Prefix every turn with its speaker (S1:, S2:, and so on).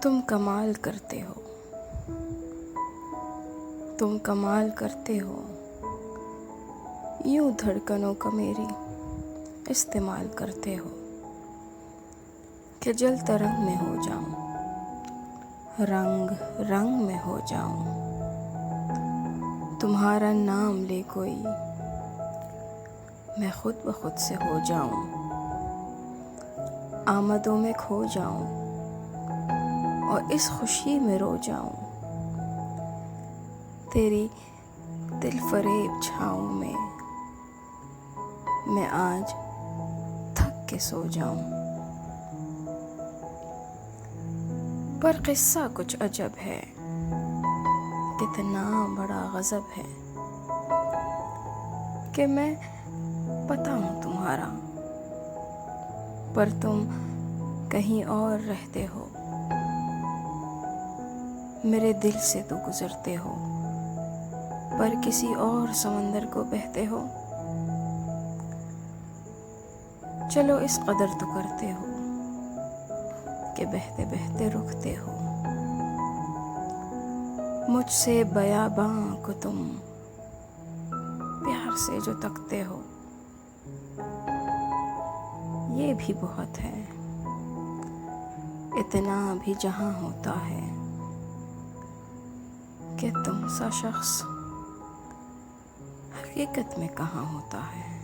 S1: तुम कमाल करते हो, तुम कमाल करते हो, यूं धड़कनों का मेरी इस्तेमाल करते हो कि जल तरंग में हो जाऊं, रंग रंग में हो जाऊं, तुम्हारा नाम ले कोई मैं खुद ब खुद से हो जाऊं, आमदों में खो जाऊं और इस खुशी में रो जाऊं, तेरी दिल फरेब छाँव में मैं आज थक के सो जाऊं। पर किस्सा कुछ अजब है, कितना बड़ा गजब है कि मैं पता हूँ तुम्हारा, पर तुम कहीं और रहते हो, मेरे दिल से तो गुजरते हो पर किसी और समंदर को बहते हो। चलो इस कदर तो करते हो कि बहते बहते रुकते हो, मुझसे बयाबां को तुम प्यार से जो तकते हो, ये भी बहुत है, इतना भी जहां होता है कि तुम सा शख्स हकीकत में कहाँ होता है।